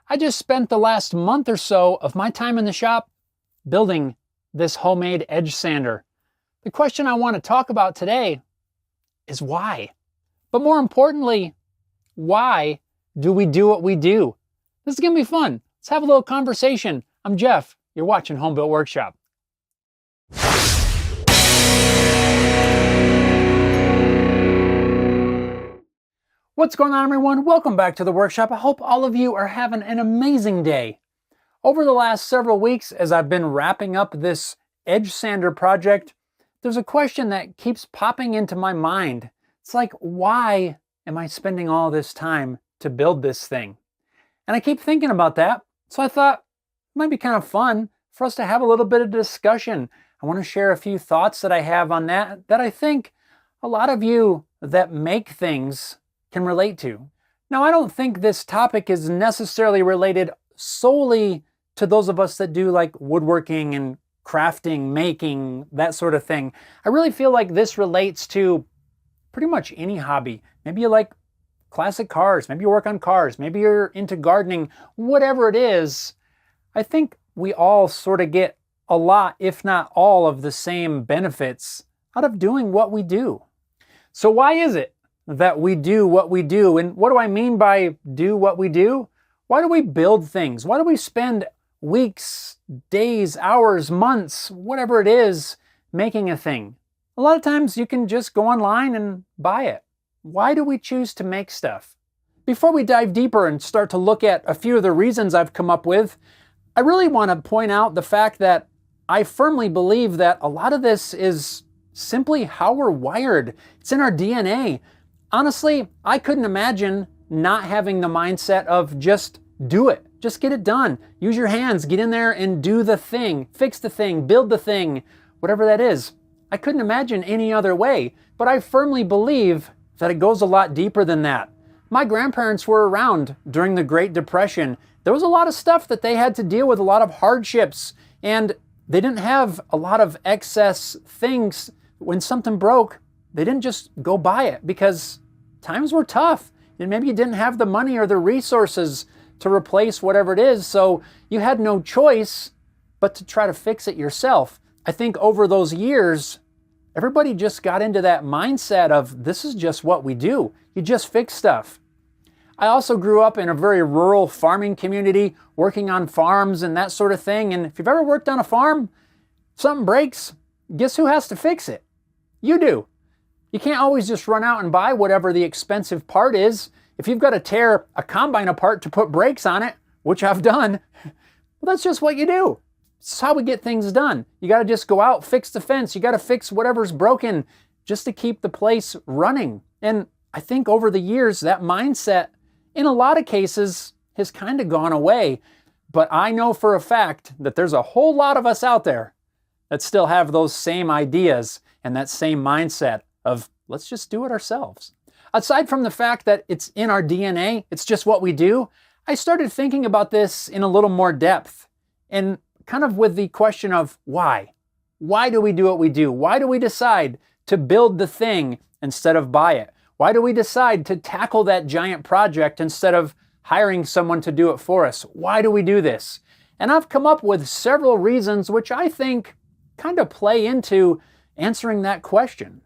I just spent the last month or so of my time in the shop building this homemade edge sander. The question I want to talk about today is why? But more importantly, why do we do what we do? This is going to be fun. Let's have a little conversation. I'm Jeff. You're watching Home Built Workshop. What's going on, everyone? Welcome back to the workshop. I hope all of you are having an amazing day. Over the last several weeks, as I've been wrapping up this edge sander project, there's a question that keeps popping into my mind. It's like, why am I spending all this time to build this thing? And I keep thinking about that, so I thought it might be kind of fun for us to have a little bit of discussion. I want to share a few thoughts that I have on that I think a lot of you that make things can relate to. Now, I don't think this topic is necessarily related solely to those of us that do like woodworking and crafting, making, that sort of thing. I really feel like this relates to pretty much any hobby. Maybe you like classic cars, maybe you work on cars, maybe you're into gardening, whatever it is. I think we all sort of get a lot, if not all, of the same benefits out of doing what we do. So why is it that we do what we do? And what do I mean by do what we do? Why do we build things? Why do we spend weeks, days, hours, months, whatever it is, making a thing? A lot of times you can just go online and buy it. Why do we choose to make stuff? Before we dive deeper and start to look at a few of the reasons I've come up with, I really want to point out the fact that I firmly believe that a lot of this is simply how we're wired. It's in our DNA. Honestly, I couldn't imagine not having the mindset of just do it. Just get it done. Use your hands, get in there and do the thing, fix the thing, build the thing, whatever that is. I couldn't imagine any other way, but I firmly believe that it goes a lot deeper than that. My grandparents were around during the Great Depression. There was a lot of stuff that they had to deal with, a lot of hardships, and they didn't have a lot of excess things. When something broke, they didn't just go buy it because times were tough, and maybe you didn't have the money or the resources to replace whatever it is, so you had no choice but to try to fix it yourself. I think over those years, everybody just got into that mindset of this is just what we do. You just fix stuff. I also grew up in a very rural farming community, working on farms and that sort of thing, and if you've ever worked on a farm, something breaks, guess who has to fix it? You do. You can't always just run out and buy whatever the expensive part is. If you've got to tear a combine apart to put brakes on it, which I've done, well, that's just what you do. It's how we get things done. You got to just go out, fix the fence. You got to fix whatever's broken just to keep the place running. And I think over the years, that mindset, in a lot of cases, has kind of gone away. But I know for a fact that there's a whole lot of us out there that still have those same ideas and that same mindset of let's just do it ourselves. Aside from the fact that it's in our DNA, it's just what we do, I started thinking about this in a little more depth and kind of with the question of why. Why do we do what we do? Why do we decide to build the thing instead of buy it? Why do we decide to tackle that giant project instead of hiring someone to do it for us? Why do we do this? And I've come up with several reasons which I think kind of play into answering that question.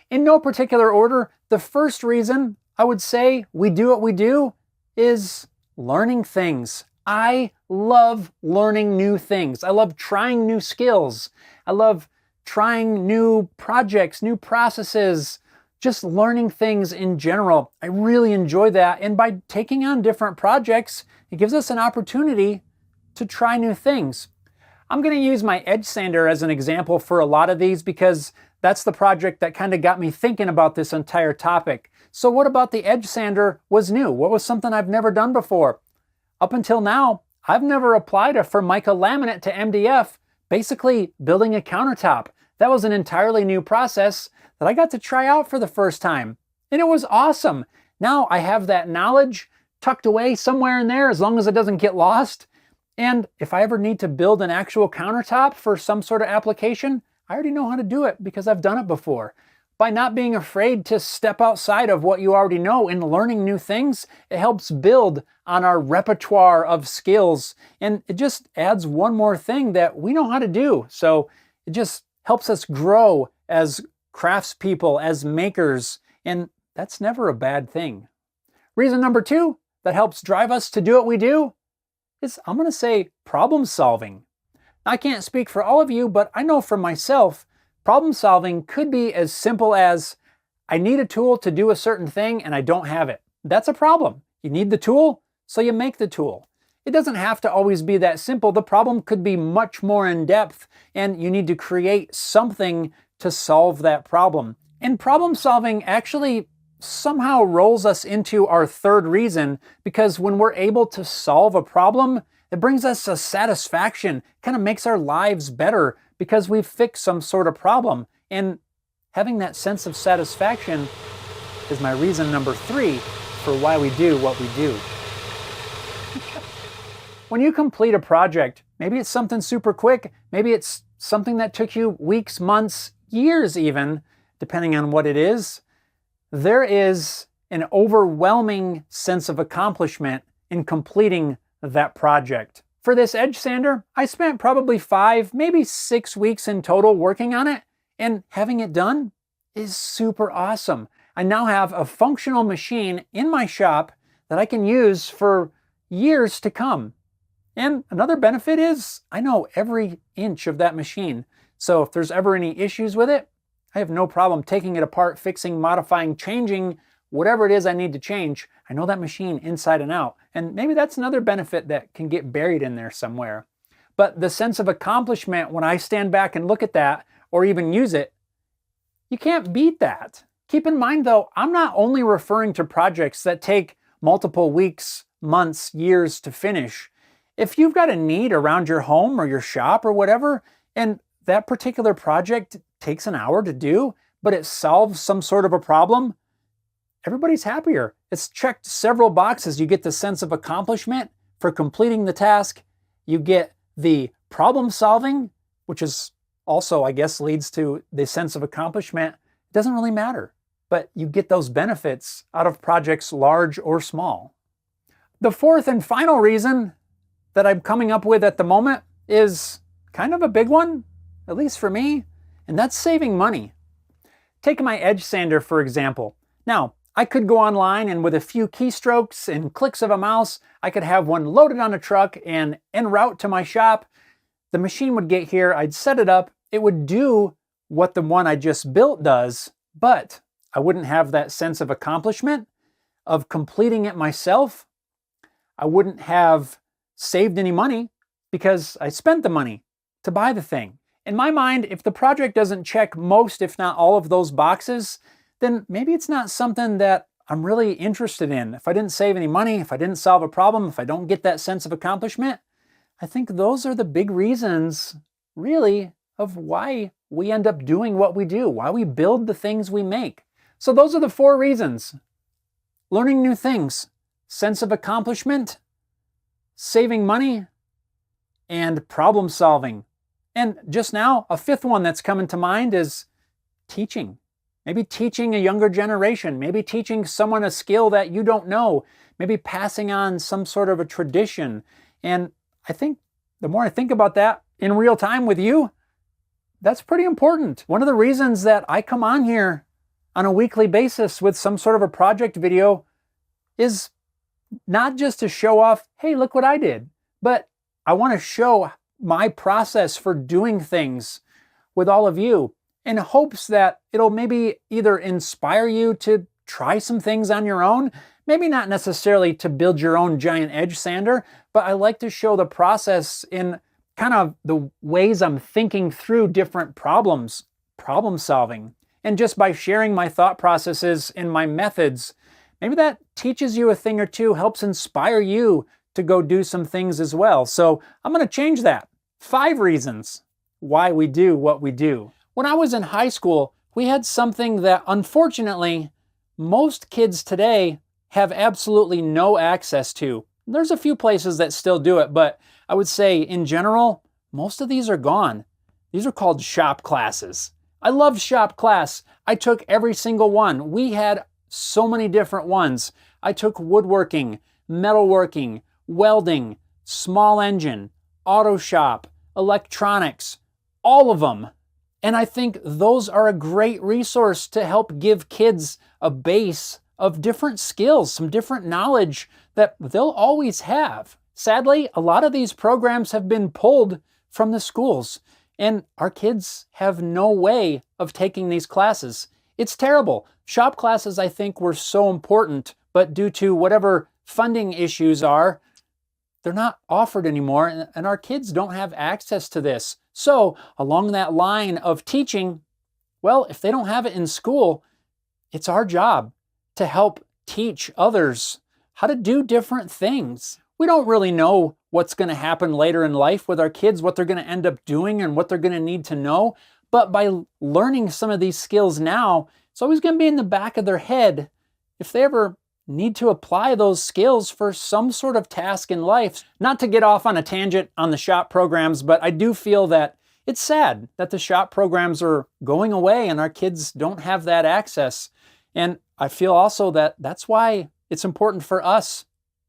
In no particular order, the first reason I would say we do what we do is learning things. I love learning new things. I love trying new skills. I love trying new projects, new processes, just learning things in general. I really enjoy that. And by taking on different projects, it gives us an opportunity to try new things. I'm going to use my edge sander as an example for a lot of these because that's the project that kind of got me thinking about this entire topic. So what about the edge sander was new? What was something I've never done before? Up until now, I've never applied a Formica laminate to MDF, basically building a countertop. That was an entirely new process that I got to try out for the first time. And it was awesome. Now I have that knowledge tucked away somewhere in there as long as it doesn't get lost. And if I ever need to build an actual countertop for some sort of application, I already know how to do it because I've done it before. By not being afraid to step outside of what you already know and learning new things, it helps build on our repertoire of skills. And it just adds one more thing that we know how to do. So it just helps us grow as craftspeople, as makers. And that's never a bad thing. Reason number 2 that helps drive us to do what we do is, I'm going to say, problem solving. I can't speak for all of you, but I know for myself, problem solving could be as simple as, I need a tool to do a certain thing and I don't have it. That's a problem. You need the tool, so you make the tool. It doesn't have to always be that simple. The problem could be much more in depth, and you need to create something to solve that problem. And problem solving actually somehow rolls us into our third reason, because when we're able to solve a problem, it brings us a satisfaction, kind of makes our lives better because we've fixed some sort of problem. And having that sense of satisfaction is my reason number 3 for why we do what we do. When you complete a project, maybe it's something super quick, maybe it's something that took you weeks, months, years even, depending on what it is, there is an overwhelming sense of accomplishment in completing that project. For this edge sander, I spent probably 5, maybe 6 weeks in total working on it, and having it done is super awesome. I now have a functional machine in my shop that I can use for years to come. And another benefit is I know every inch of that machine. So if there's ever any issues with it, I have no problem taking it apart, fixing, modifying, changing whatever it is I need to change. I know that machine inside and out. And maybe that's another benefit that can get buried in there somewhere. But the sense of accomplishment when I stand back and look at that, or even use it, you can't beat that. Keep in mind though, I'm not only referring to projects that take multiple weeks, months, years to finish. If you've got a need around your home or your shop or whatever, and that particular project takes an hour to do, but it solves some sort of a problem, everybody's happier. It's checked several boxes. You get the sense of accomplishment for completing the task. You get the problem solving, which is also, I guess, leads to the sense of accomplishment. It doesn't really matter, but you get those benefits out of projects large or small. The fourth and final reason that I'm coming up with at the moment is kind of a big one, at least for me, and that's saving money. Take my edge sander, for example. Now, I could go online and with a few keystrokes and clicks of a mouse, I could have one loaded on a truck and en route to my shop. The machine would get here, I'd set it up, it would do what the one I just built does, but I wouldn't have that sense of accomplishment of completing it myself. I wouldn't have saved any money because I spent the money to buy the thing. In my mind, if the project doesn't check most, if not all of those boxes, then maybe it's not something that I'm really interested in. If I didn't save any money, if I didn't solve a problem, if I don't get that sense of accomplishment, I think those are the big reasons, really, of why we end up doing what we do, why we build the things we make. So those are the 4 reasons. Learning new things, sense of accomplishment, saving money, and problem solving. And just now, a 5th one that's coming to mind is teaching. Maybe teaching a younger generation, maybe teaching someone a skill that you don't know, maybe passing on some sort of a tradition. And I think the more I think about that in real time with you, that's pretty important. One of the reasons that I come on here on a weekly basis with some sort of a project video is not just to show off, hey, look what I did, but I want to show my process for doing things with all of you in hopes that it'll maybe either inspire you to try some things on your own, maybe not necessarily to build your own giant edge sander, but I like to show the process in kind of the ways I'm thinking through different problems, problem solving. And just by sharing my thought processes and my methods, maybe that teaches you a thing or two, helps inspire you to go do some things as well. So I'm going to change that. 5 reasons why we do what we do. When I was in high school, we had something that unfortunately most kids today have absolutely no access to. There's a few places that still do it, but I would say in general, most of these are gone. These are called shop classes. I loved shop class. I took every single one. We had so many different ones. I took woodworking, metalworking, welding, small engine, auto shop, electronics, all of them. And I think those are a great resource to help give kids a base of different skills, some different knowledge that they'll always have. Sadly, a lot of these programs have been pulled from the schools, and our kids have no way of taking these classes. It's terrible. Shop classes, I think, were so important, but due to whatever funding issues are, they're not offered anymore, and our kids don't have access to this. So, along that line of teaching, well, if they don't have it in school, it's our job to help teach others how to do different things. We don't really know what's going to happen later in life with our kids, what they're going to end up doing and what they're going to need to know. But by learning some of these skills now, it's always going to be in the back of their head if they ever need to apply those skills for some sort of task in life. Not to get off on a tangent on the shop programs, but I do feel that it's sad that the shop programs are going away and our kids don't have that access. And I feel also that that's why it's important for us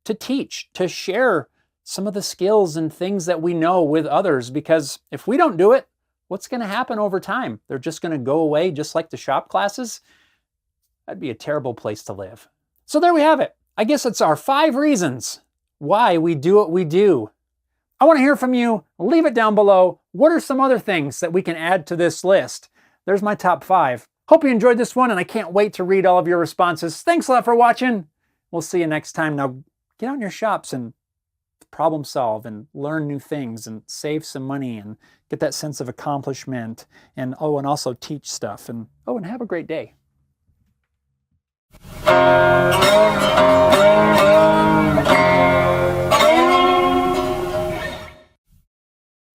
to teach, to share some of the skills and things that we know with others, because if we don't do it, what's going to happen over time? They're just going to go away just like the shop classes? That'd be a terrible place to live. So there we have it. I guess it's our 5 reasons why we do what we do. I want to hear from you. Leave it down below. What are some other things that we can add to this list? There's my top 5. Hope you enjoyed this one, and I can't wait to read all of your responses. Thanks a lot for watching. We'll see you next time. Now, get out in your shops and problem solve and learn new things and save some money and get that sense of accomplishment and also teach stuff and have a great day.